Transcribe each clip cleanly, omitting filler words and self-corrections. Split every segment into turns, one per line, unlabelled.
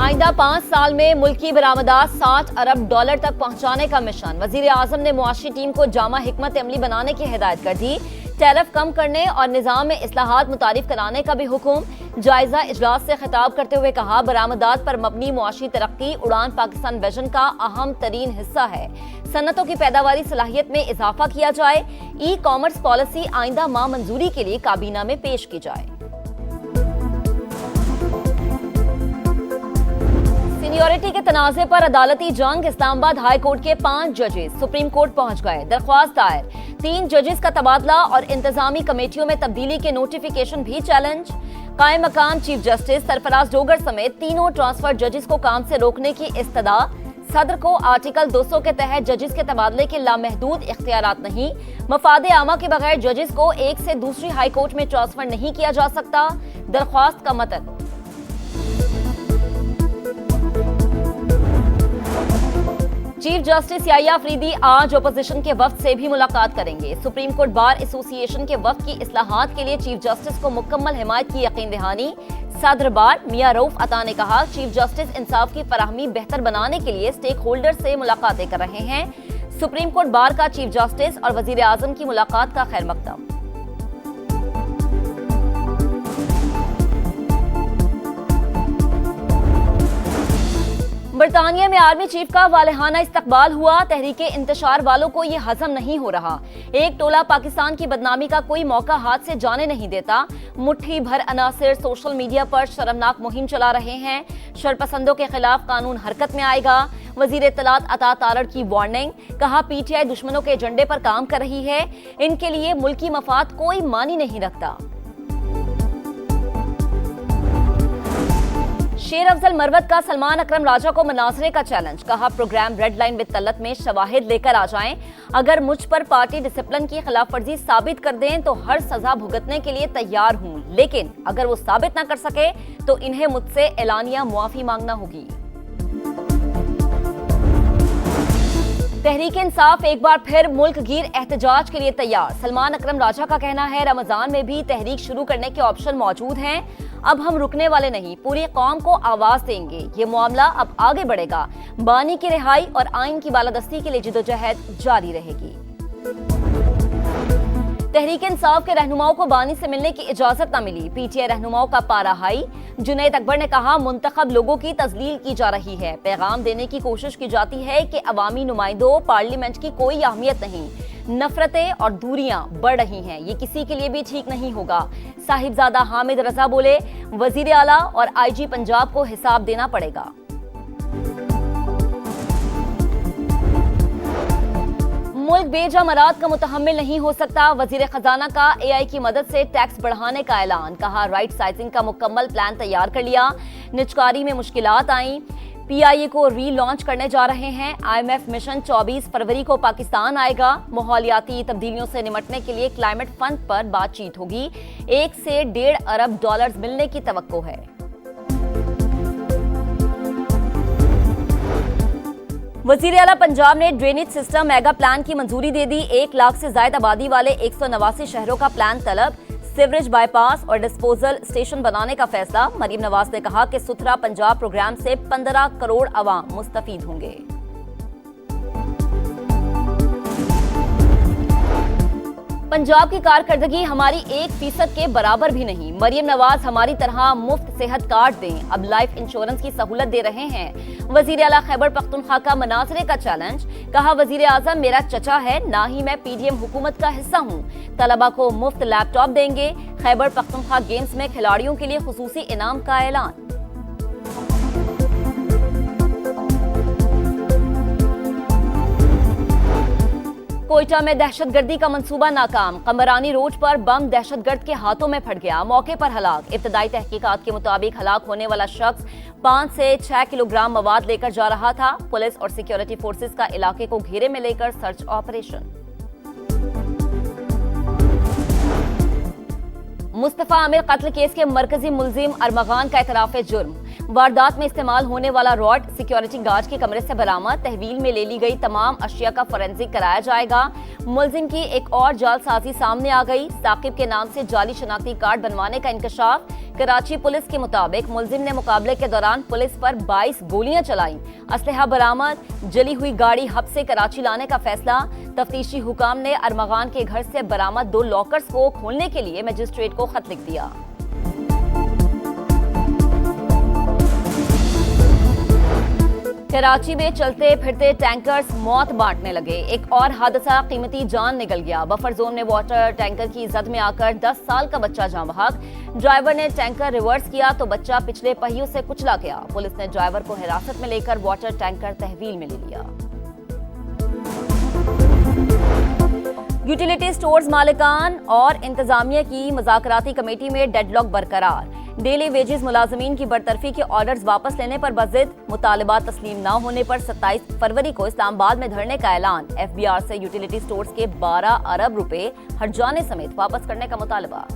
आइंदा 5 साल में मुल्क की बरामदात 60 अरब डॉलर तक पहुंचाने का मिशन। वजीर आजम ने मुआशी टीम को जामा हिकमत अमली बनाने की हिदायत कर दी। टैरिफ कम करने और निजाम में इस्लाहात मुतारिफ कराने का भी हुक्म। जायजा इजलास से खिताब करते हुए कहा, बरामदात पर मबनी मुआशी तरक्की उड़ान पाकिस्तान विजन का अहम तरीन हिस्सा है। सनतों की पैदावारी सलाहियत में इजाफा किया जाए। ई कॉमर्स पॉलिसी आइंदा माह मंजूरी के लिए काबीना में पेश की जाए। सीनियरिटी के तनाज़े पर अदालती जंग। इस्लामाबाद हाई कोर्ट के 5 जजेस सुप्रीम कोर्ट पहुंच गए। दरख्वास्त दायर। 3 जजेस का तबादला और इंतजामी कमेटियों में तब्दीली के नोटिफिकेशन भी चैलेंज। कायम मकाम चीफ जस्टिस सरफराज डोगर समेत तीनों ट्रांसफर जजेस को काम से रोकने की इस्तदा। सदर को आर्टिकल 200 के तहत जजेस के तबादले के लामहदूद इख्तियारात नहीं। मफादे आमा के बगैर जजेस को एक से दूसरी हाई कोर्ट में ट्रांसफर नहीं किया जा सकता। दरख्वास्त का मतन। चीफ जस्टिस याहिया अफरीदी आज अपोजिशन के वफ्द से भी मुलाकात करेंगे। सुप्रीम कोर्ट बार एसोसिएशन के वफ्द की इस्लाहात के लिए चीफ जस्टिस को मुकम्मल हिमायत की यकीन दहानी। सदर बार मियां रऊफ अता ने कहा, चीफ जस्टिस इंसाफ की फराहमी बेहतर बनाने के लिए स्टेक होल्डर से मुलाकातें कर रहे हैं। सुप्रीम कोर्ट बार का चीफ जस्टिस और वजीर आजम की मुलाकात का खैर मकदम। बरतानिया में आर्मी चीफ का वालेहाना इस्तकबाल हुआ। तहरीके इंतशार वालों को ये हजम नहीं हो रहा। एक टोला पाकिस्तान की बदनामी का कोई मौका हाथ से जाने नहीं देता। मुट्ठी भर अनासिर सोशल मीडिया पर शर्मनाक मुहिम चला रहे हैं। शरपसंदों के खिलाफ कानून हरकत में आएगा। वजीर इत्तलात अता तारड़ की वार्निंग। कहा, पीटीआई दुश्मनों के एजेंडे पर काम कर रही है। इनके लिए मुल्की मफाद कोई मानी नहीं रखता। शेर अफजल मरवत का सलमान अकरम राजा को मनाजरे का चैलेंज। कहा, program red line with Talat में शवाहिद लेकर आ जाएं। अगर मुझ पर पार्टी डिसिप्लिन की खिलाफ वर्जी साबित कर दें तो हर सजा भुगतने के लिए तैयार हूं, लेकिन अगर वो साबित ना कर सके तो इन्हें मुझसे एलानिया मुआफी मांगना होगी। तहरीक इंसाफ एक बार फिर मुल्क गिर एहतजाज के लिए तैयार। सलमान अकरम राजा का कहना है, रमजान में भी तहरीक शुरू करने के ऑप्शन मौजूद हैं। अब हम रुकने वाले नहीं, पूरी कौम को आवाज देंगे। ये मामला अब आगे बढ़ेगा। बानी की रिहाई और आइन की बालादस्ती के लिए जिदोजहद जारी रहेगी। तहरीक इंसाफ के रहनुमाओं को बानी से मिलने की इजाजत न मिली। पीटीआई रहनुमाओं का पारा हाई। जुनैद अकबर ने कहा, मुंतखब लोगों की तजलील की जा रही है। पैगाम देने की कोशिश की जाती है कि अवामी नुमाइंदों पार्लियामेंट की कोई अहमियत नहीं। नफरतें और दूरियां बढ़ रही हैं, ये किसी के लिए भी ठीक नहीं होगा। साहिबजादा हामिद रजा बोले, वजीर आला और आईजी पंजाब को हिसाब देना पड़ेगा। मुल्क बेजा मराद का मुतहम्मिल नहीं हो सकता। वजीर खजाना का एआई की मदद से टैक्स बढ़ाने का ऐलान। कहा, राइट साइजिंग का मुकम्मल प्लान तैयार कर लिया। निजकारी में मुश्किलात आई। पीआईए को रीलॉन्च करने जा रहे हैं। आईएमएफ मिशन 24 फरवरी को पाकिस्तान आएगा। माहौलियाती तब्दीलियों से निपटने के लिए क्लाइमेट फंड पर बातचीत होगी। 1 से 1.5 अरब डॉलर मिलने की तवक्को है। वजीर आला पंजाब ने ड्रेनेज सिस्टम मेगा प्लान की मंजूरी दे दी। 1 लाख से ज्यादा आबादी वाले 189 शहरों का प्लान तलब। सीवरेज बाईपास और डिस्पोजल स्टेशन बनाने का फैसला। मरीम नवाज ने कहा कि सुथरा पंजाब प्रोग्राम से 15 करोड़ अवाम मुस्तफीद होंगे। पंजाब की कारकर्दगी हमारी 1% के बराबर भी नहीं। मरीम नवाज हमारी तरह मुफ्त सेहत कार्ड दें, अब लाइफ इंश्योरेंस की सहूलत दे रहे हैं। वजीर आला खैबर पख्तूनख्वा का मनाजरे का चैलेंज। कहा, वजीर आजम मेरा चचा है, ना ही मैं पीडीएम हुकूमत का हिस्सा हूँ। तलबा को मुफ्त लैपटॉप देंगे। खैबर पख्तूनख्वा गेम्स में खिलाड़ियों के लिए खुसूसी इनाम का ऐलान। कोयटा में दहशतगर्दी का मंसूबा नाकाम। कमरानी रोड पर बम दहशतगर्द के हाथों में फट गया, मौके पर हलाक। इब्तदाई तहकीकात के मुताबिक हलाक होने वाला शख्स 5 से 6 किलोग्राम मवाद लेकर जा रहा था। पुलिस और सिक्योरिटी फोर्सेस का इलाके को घेरे में लेकर सर्च ऑपरेशन। मुस्तफा आमिर कत्ल केस के मरकजी मुलजिम अरमगान का एतराफ जुर्म। वारदात में इस्तेमाल होने वाला रॉड सिक्योरिटी गार्ड के कमरे से बरामद। तहवील में ले ली गई तमाम अशिया का फोरेंसिक कराया जाएगा। मुलजिम की एक और जालसाजी सामने आ गई। साकिब के नाम से जाली शनाख्ती कार्ड बनवाने का इंकशाफ। कराची पुलिस के मुताबिक मुलजिम ने मुकाबले के दौरान पुलिस पर 22 गोलियां चलाईं। असलहा बरामद, जली हुई गाड़ी हब से कराची लाने का फैसला। तफ्तीशी हुकाम ने अरमगान के घर से बरामद 2 लॉकर्स को खोलने के लिए मजिस्ट्रेट को खत लिख दिया। कराची में चलते फिरते टैंकर्स मौत बांटने लगे। एक और हादसा, कीमती जान निकल गया। बफर जोन में वाटर टैंकर की जद में आकर 10 साल का बच्चा जान बहक। ड्राइवर ने टैंकर रिवर्स किया तो बच्चा पिछले पहियों से कुचला गया। पुलिस ने ड्राइवर को हिरासत में लेकर वाटर टैंकर तहवील में ले लिया। यूटिलिटी स्टोर्स मालिकान और इंतजामिया की मुज़ाकराती कमेटी में डेडलॉक बरकरार। डेली वेजेस मुलाजमीन की बरतरफी के ऑर्डर्स वापस लेने पर बजिद, मुतालबात तस्लीम न होने पर 27 फरवरी को इस्लामाबाद में धरने का ऐलान। FBR से यूटिलिटी स्टोर्स के 12 अरब रुपए हर्जाने समेत वापस करने का मुतालबा।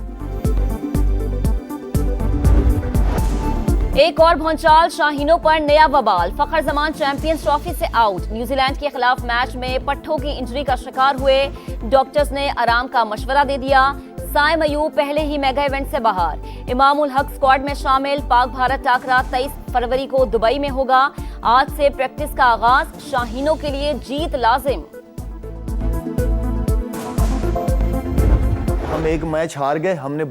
एक और भौंचाल, शाहीनों पर नया बवाल। फखर जमान चैंपियंस ट्रॉफी से आउट। न्यूजीलैंड के खिलाफ मैच में पट्टों की इंजरी का शिकार हुए। डॉक्टर्स ने आराम का मशवरा दे दिया। साइम अयूब पहले ही मेगा इवेंट से बाहर। इमाम उल हक स्क्वाड में शामिल। पाक भारत टाकरा 23 फरवरी को दुबई में होगा। आज से प्रैक्टिस का आगाज। शाहीनों के लिए जीत लाजिम।
हम एक मैच हार गए, हमने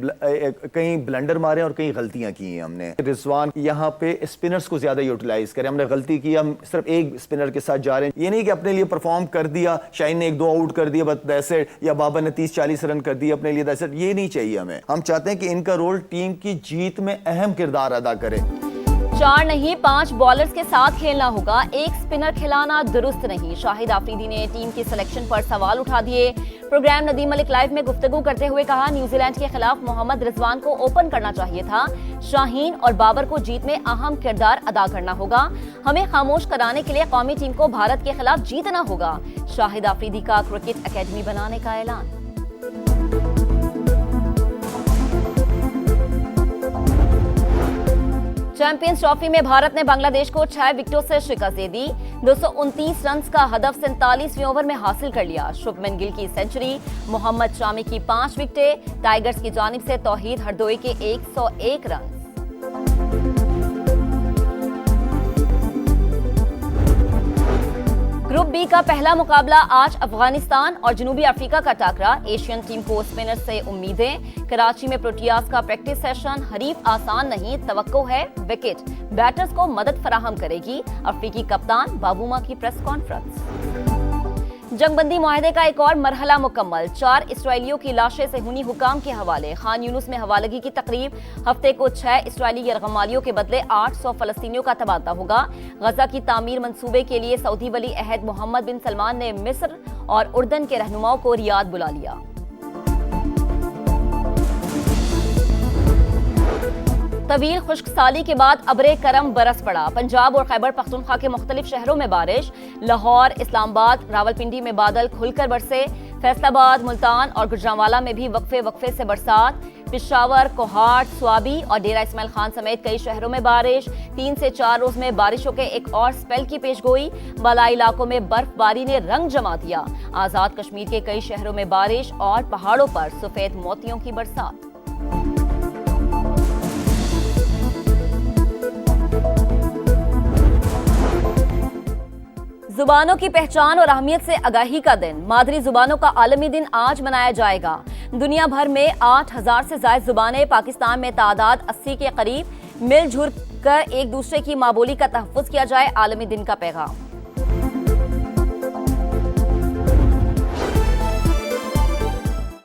कहीं ब्लंडर मारे और कहीं गलतियां की हैं हमने। रिजवान यहाँ पे स्पिनर्स को ज्यादा यूटिलाइज करें, हमने गलती की। हम सिर्फ एक स्पिनर के साथ जा रहे हैं। ये नहीं कि अपने लिए परफॉर्म कर दिया, शाहीन ने 1-2 आउट कर दिया बस दैट्स इट, या बाबर ने 30-40 रन कर दिया अपने लिए दैट्स इट। ये नहीं चाहिए हमें। हम चाहते हैं कि इनका रोल टीम की जीत में अहम किरदार अदा करे।
4 नहीं 5 बॉलर्स के साथ खेलना होगा, एक स्पिनर खिलाना दुरुस्त नहीं। शाहिद आफरीदी ने टीम की सिलेक्शन पर सवाल उठा दिए। प्रोग्राम नदीम मलिक लाइव में गुफ्तगू करते हुए कहा, न्यूजीलैंड के खिलाफ मोहम्मद रिजवान को ओपन करना चाहिए था। शाहीन और बाबर को जीत में अहम किरदार अदा करना होगा। हमें खामोश कराने के लिए कौमी टीम को भारत के खिलाफ जीतना होगा। शाहिद आफरीदी का क्रिकेट एकेडमी बनाने का ऐलान। चैंपियंस ट्रॉफी में भारत ने बांग्लादेश को 6 विकेटों से शिकस्त दे दी। 229 रन का हदफ 47वें ओवर में हासिल कर लिया। शुभमन गिल की सेंचुरी, मोहम्मद शामी की 5 विकेटें। टाइगर्स की जानिब से तौहीद हरदोई के 101 रन। ग्रुप बी का पहला मुकाबला आज। अफगानिस्तान और जनूबी अफ्रीका का टाकरा। एशियन टीम को स्पिनर से उम्मीदें। कराची में प्रोटियाज का प्रैक्टिस सेशन। हरीफ आसान नहीं, तवक्को है विकेट। बैटर्स को मदद फराहम करेगी। अफ्रीकी कप्तान बाबूमा की प्रेस कॉन्फ्रेंस। जंगबंदी मुआहदे का एक और मरहला मुकम्मल। 4 इसराइलियों की लाशें सेहूनी हुकाम के हवाले। खान यूनुस में हवालगी की तकरीब। हफ्ते को 6 इसराइली यरगमालियों के बदले 800 फलस्तीनियों का तबादला होगा। गजा की तामीर मंसूबे के लिए सऊदी वली अहद मोहम्मद बिन सलमान ने मिस्र और उर्दन के रहनुमाओं को रियाद बुला लिया। तवील खुश्क साली के बाद अबरे करम बरस पड़ा। पंजाब और खैबर पख्तूनख्वा के मुख्तलिफ शहरों में बारिश। लाहौर, इस्लामाबाद, रावलपिंडी में बादल खुलकर बरसे। फैसलाबाद, मुल्तान और गुजरांवाला में भी वक्फे से बरसात। पिशावर, कोहाट, स्वाबी और डेरा इस्माइल खान समेत कई शहरों में बारिश। 3 से 4 रोज में बारिशों के एक और स्पेल की पेशगोई। बालाई इलाकों में बर्फबारी ने रंग जमा दिया। आजाद कश्मीर के कई शहरों में बारिश और पहाड़ों पर सफेद मोतियों की बरसात। जुबानों की पहचान और अहमियत से आगाही का दिन। मादरी जुबानों का आलमी दिन आज मनाया जाएगा। दुनिया भर में 8000 से ज्यादा जुबानें, पाकिस्तान में तादाद 80 के करीब। मिलजुल कर एक दूसरे की माँ बोली का तहफ़्फ़ुज़ किया जाए, आलमी दिन का पैगाम।